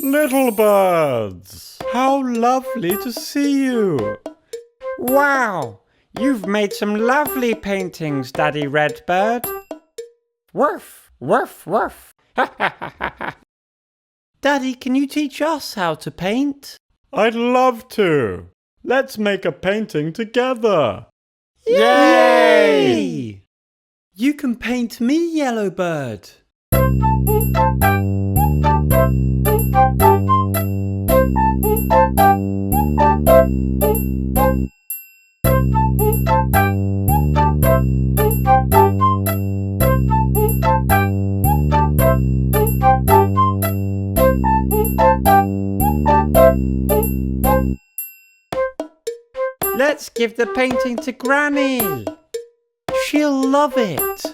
Little birds, how lovely to see you. Wow, you've made some lovely paintings, Daddy Redbird. Woof, woof, woof. Daddy, can you teach us how to paint? I'd love to. Let's make a painting together. Yay! You can paint me, Yellowbird. Let's give the painting to Granny. She'll love it.